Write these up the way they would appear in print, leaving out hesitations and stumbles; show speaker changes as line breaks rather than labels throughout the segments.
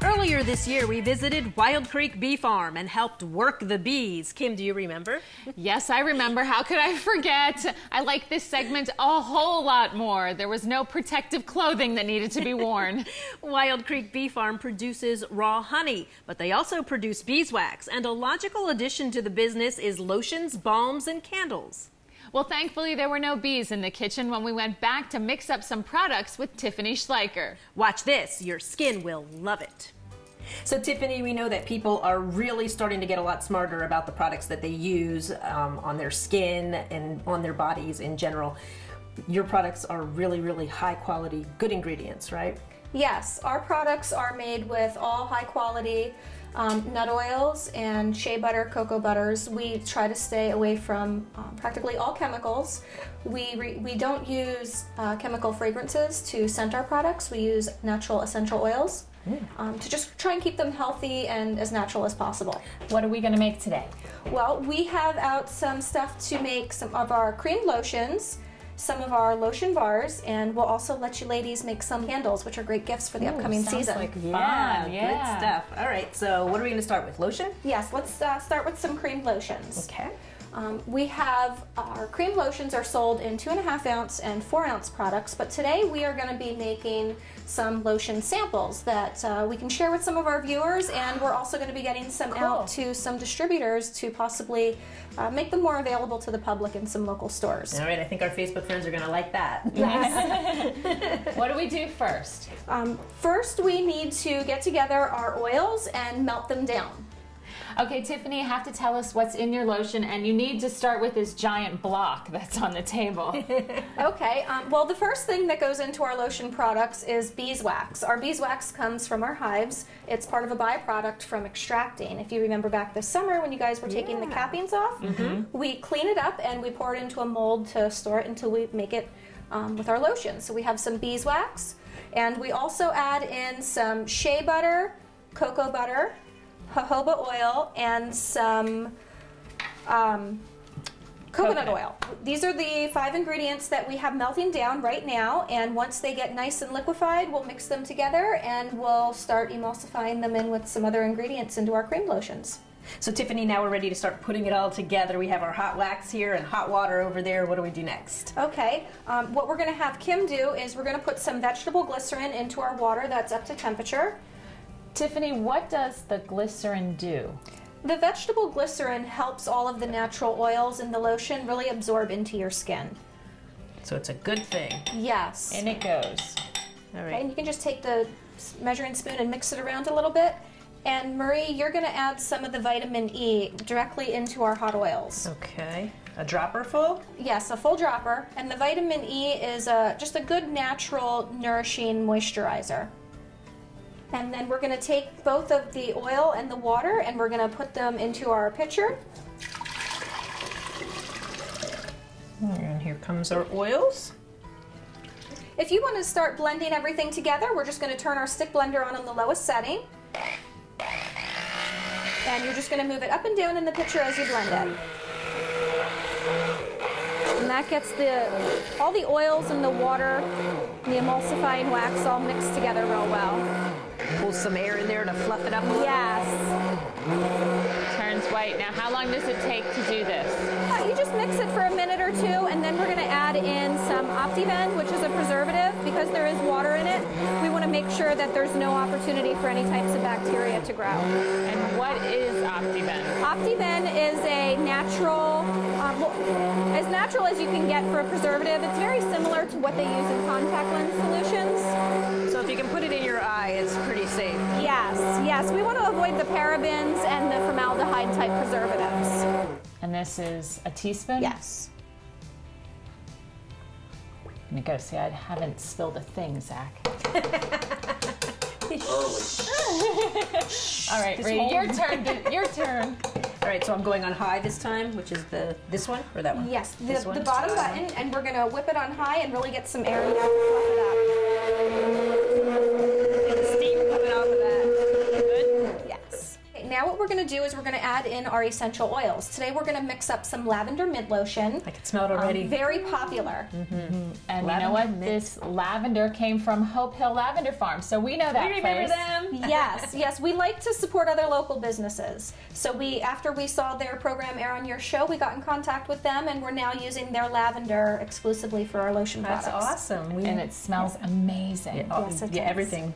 Earlier this year, we visited Wild Creek Bee Farm and helped work the bees. Kim, do you remember?
Yes, I remember. How could I forget? I like this segment a whole lot more. There was no protective clothing that needed to be worn.
Wild Creek Bee Farm produces raw honey, but they also produce beeswax, and a logical addition to the business is lotions, balms, and candles.
Well, thankfully, there were no bees in the kitchen when we went back to mix up some products with Tiffany Schleicher.
Watch this. Your skin will love it. So, Tiffany, we know that people are really starting to get a lot smarter about the products that they use on their skin and on their bodies in general. Your products are really, really high quality, good ingredients, right?
Yes, our products are made with all high quality nut oils and shea butter, cocoa butters. We try to stay away from practically all chemicals. We don't use chemical fragrances to scent our products. We use natural essential oils to just try and keep them healthy and as natural as possible.
What are we going to make today?
Well, we have out some stuff to make some of our cream lotions, some of our lotion bars, and we'll also let you ladies make some candles, which are great gifts for the upcoming season.
Like fun. Good stuff. All right, so what are we going to start with? Lotion?
Yes, let's start with some cream lotions.
Okay.
We have our cream lotions are sold in 2.5 ounce and 4 ounce products, but today we are going to be making some lotion samples that we can share with some of our viewers, and we're also going to be getting some out to some distributors to possibly make them more available to the public in some local stores.
All right, I think our Facebook friends are going to like that.
Yes.
What do we do first?
First, we need to get together our oils and melt them down.
Okay, Tiffany, you have to tell us what's in your lotion, and you need to start with this giant block that's on the table.
Okay, well, the first thing that goes into our lotion products is beeswax. Our beeswax comes from our hives. It's part of a byproduct from extracting. If you remember back this summer when you guys were taking the cappings off, we clean it up and we pour it into a mold to store it until we make it with our lotion. So we have some beeswax, and we also add in some shea butter, cocoa butter, jojoba oil, and some coconut oil. These are the 5 ingredients that we have melting down right now, and once they get nice and liquefied, we'll mix them together and we'll start emulsifying them in with some other ingredients into our cream lotions.
So, Tiffany, now we're ready to start putting it all together. We have our hot wax here and hot water over there. What do we do next?
Okay, what we're going to have Kim do is we're going to put some vegetable glycerin into our water that's up to temperature.
Tiffany, what does the glycerin do?
The vegetable glycerin helps all of the natural oils in the lotion really absorb into your skin.
So it's a good thing.
Yes.
In it goes.
All right.
Okay, and you can just take the measuring spoon and mix it around a little bit. And Marie, you're going to add some of the vitamin E directly into our hot oils.
Okay. A dropper full?
Yes, a full dropper. And the vitamin E is just a good natural nourishing moisturizer. And then we're going to take both of the oil and the water and we're going to put them into our pitcher.
And here comes our oils.
If you want to start blending everything together, we're just going to turn our stick blender on the lowest setting. And you're just going to move it up and down in the pitcher as you blend it. And that gets all the oils and the water, the emulsifying wax all mixed together real well.
Pull some air in there to fluff it up a little.
Yes.
Turns white. Now, how long does it take to do this?
You just mix it for a minute or two, and then we're going to add in some OptiBend, which is a preservative. Because there is water in it, we want to make sure that there's no opportunity for any types of bacteria to grow.
And what is OptiBend?
OptiBend is a natural, as natural as you can get for a preservative. It's very similar to what they use in contact lens solutions.
So if you can put it in your eye, it's pretty safe.
Yes, yes. We want to avoid the parabens and the formaldehyde type preservatives.
And this is a teaspoon?
Yes.
I'm gonna go. See, I haven't spilled a thing, Zach. All right, Ray, your turn. Your turn.
All right, so I'm going on high this time, which is this one or that one?
Yes, the bottom button, and we're going to whip it on high and really get some air in there to fluff it up.
And the steam coming off of that. Good?
Yes. Okay, now what we're going to do is we're going to add in our essential oils. Today we're going to mix up some lavender mint lotion.
I can smell it already.
Very popular.
And you know what? This lavender came from Hope Hill Lavender Farm, so we know that
We remember
place.
them.
Yes, we like to support other local businesses. So after we saw their program air on your show, we got in contact with them, and we're now using their lavender exclusively for our lotion
That's
products.
awesome.
And it smells amazing.
Yes, it does.
Everything.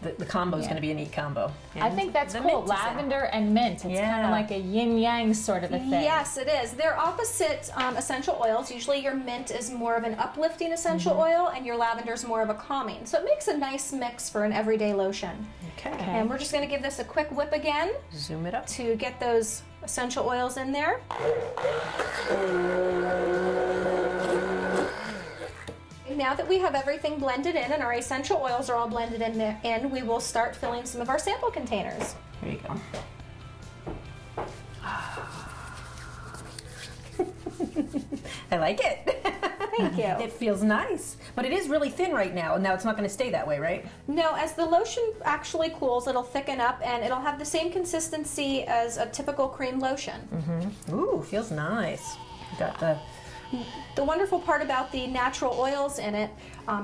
The combo is going to be a neat combo.
I think that's
The
cool.
mint is in.
Lavender and mint. It's kind of like a yin-yang sort of a thing.
Yes, it is. They're opposite essential oils. Usually your mint is more of an uplifting essential oil, and your lavender is more of a calming. So it makes a nice mix for an everyday lotion.
Okay.
And we're just going to give this a quick whip again
Zoom it up.
to get those essential oils in there. Now that we have everything blended in and our essential oils are all blended in, we will start filling some of our sample containers.
There you go. I like it.
Thank you.
It feels nice, but it is really thin right now. Now it's not going to stay that way, right?
No, as the lotion actually cools, it'll thicken up and it'll have the same consistency as a typical cream lotion.
Ooh, feels nice. You got
The wonderful part about the natural oils in it,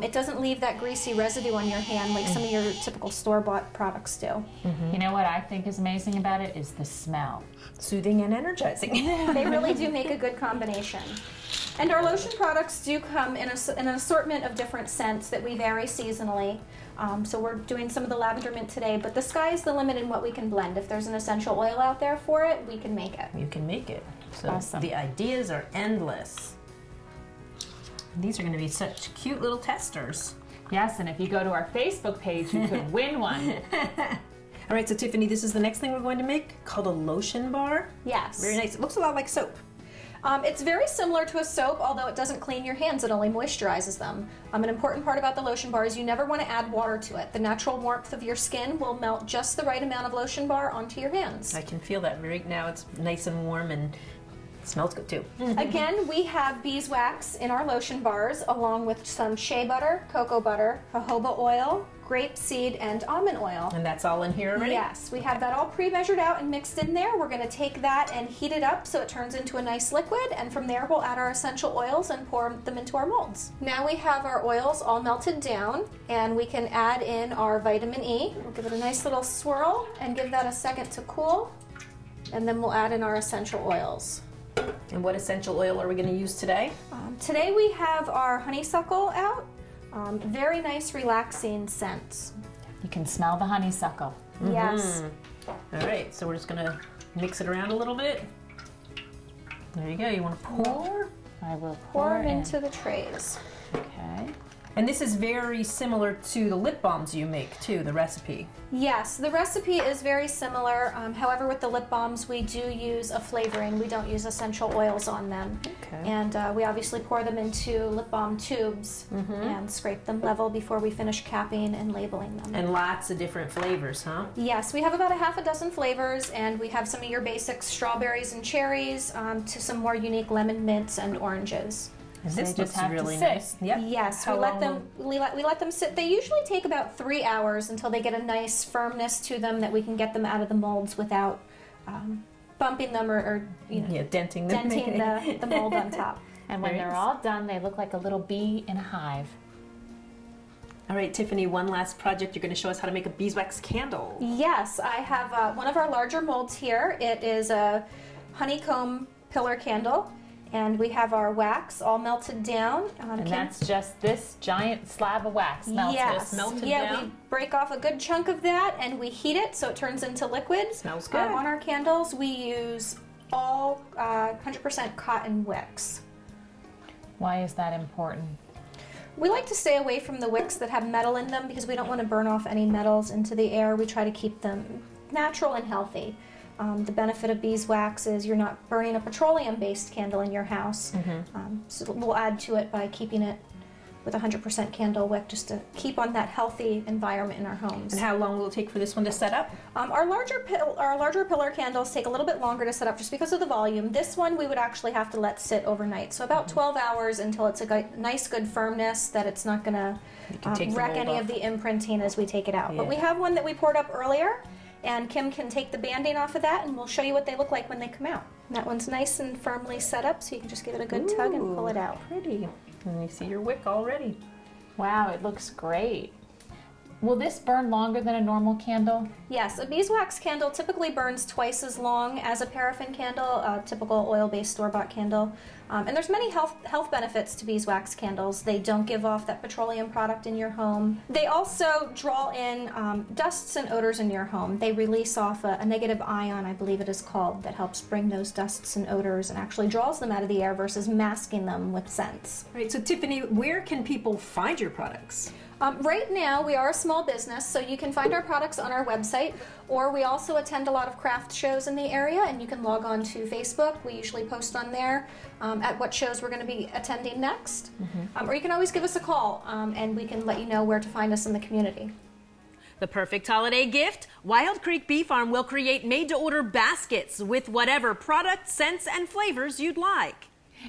it doesn't leave that greasy residue on your hand like some of your typical store-bought products do.
You know what I think is amazing about it is the smell.
soothing and energizing.
They really do make a good combination. And our lotion products do come in an assortment of different scents that we vary seasonally. So we're doing some of the lavender mint today, but the sky is the limit in what we can blend. If there's an essential oil out there for it, we can make it.
You can make it. So
Awesome.
the ideas are endless. These are going to be such cute little testers.
Yes, and if you go to our Facebook page, you could win one.
All right, so Tiffany, this is the next thing we're going to make, called a lotion bar.
Yes.
Very nice. It looks a lot like soap.
It's very similar to a soap, although it doesn't clean your hands, it only moisturizes them. An important part about the lotion bar is you never want to add water to it. The natural warmth of your skin will melt just the right amount of lotion bar onto your hands.
I can feel that right now. It's nice and warm and it smells good too.
Again, we have beeswax in our lotion bars, along with some shea butter, cocoa butter, jojoba oil, grapeseed, and almond oil.
And that's all in here already?
Yes, we have that all pre-measured out and mixed in there. We're going to take that and heat it up so it turns into a nice liquid, and from there we'll add our essential oils and pour them into our molds. Now we have our oils all melted down, and we can add in our vitamin E. We'll give it a nice little swirl and give that a second to cool, and then we'll add in our essential oils.
And what essential oil are we going to use today?
Today we have our honeysuckle out. Very nice relaxing scents.
You can smell the honeysuckle.
Yes.
All right, so we're just going to mix it around a little bit. There you go. You want to pour?
I will
Pour
pour
them
in.
into the trays.
Okay.
And this is very similar to the lip balms you make too, the recipe.
Yes, the recipe is very similar. However, with the lip balms, we do use a flavoring. We don't use essential oils on them.
Okay.
And we obviously pour them into lip balm tubes and scrape them level before we finish capping and labeling them.
And lots of different flavors, huh?
Yes, we have about a half a dozen flavors, and we have some of your basic strawberries and cherries to some more unique lemon mints and oranges.
And
So
this
they just
looks
have to
really
sit.
nice. Yep.
Yes,
How
we let
long
them we let them sit. They usually take about 3 hours until they get a nice firmness to them that we can get them out of the molds without bumping them or
Yeah, denting them.
denting the mold on top.
And when
Very
they're
nice.
all done, they look like a little bee in a hive.
All right, Tiffany, one last project. You're going to show us how to make a beeswax candle.
Yes, I have one of our larger molds here. It is a honeycomb pillar candle, and we have our wax all melted down.
And that's just this giant slab of wax melted.
Yes.
melted
yeah,
down?
we break off a good chunk of that and we heat it so it turns into liquid.
Smells good.
On our candles, we use all 100% cotton wicks.
Why is that important?
We like to stay away from the wicks that have metal in them because we don't want to burn off any metals into the air. We try to keep them natural and healthy. The benefit of beeswax is you're not burning a petroleum-based candle in your house. So we'll add to it by keeping it with 100% candle wick just to keep on that healthy environment in our homes.
And how long will it take for this one to set up?
Our larger pillar candles take a little bit longer to set up just because of the volume. This one we would actually have to let sit overnight. So about 12 hours until it's a nice good firmness that it's not going
can take
to
the
wreck
mold
any
off.
of the imprinting as we take it out. But
Yeah.
we have one that we poured up earlier. And Kim can take the banding off of that and we'll show you what they look like when they come out. That one's nice and firmly set up, so you can just give it a good tug and pull it out.
Pretty. And you see your wick already.
Wow, it looks great. Will this burn longer than a normal candle?
Yes, a beeswax candle typically burns twice as long as a paraffin candle, a typical oil-based store-bought candle. And there's many health benefits to beeswax candles. They don't give off that petroleum product in your home. They also draw in dusts and odors in your home. They release off a negative ion, I believe it is called, that helps bring those dusts and odors and actually draws them out of the air versus masking them with scents.
Right, so Tiffany, where can people find your products?
Right now, we are a small business, so you can find our products on our website, or we also attend a lot of craft shows in the area, and you can log on to Facebook. We usually post on there at what shows we're going to be attending next. Or you can always give us a call, and we can let you know where to find us in the community.
The perfect holiday gift? Wild Creek Bee Farm will create made-to-order baskets with whatever product, scents, and flavors you'd like.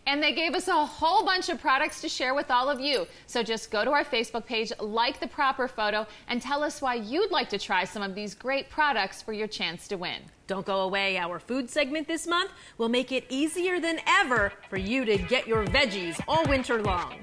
And they gave us a whole bunch of products to share with all of you. So just go to our Facebook page, like the proper photo, and tell us why you'd like to try some of these great products for your chance to win.
Don't go away. Our food segment this month will make it easier than ever for you to get your veggies all winter long.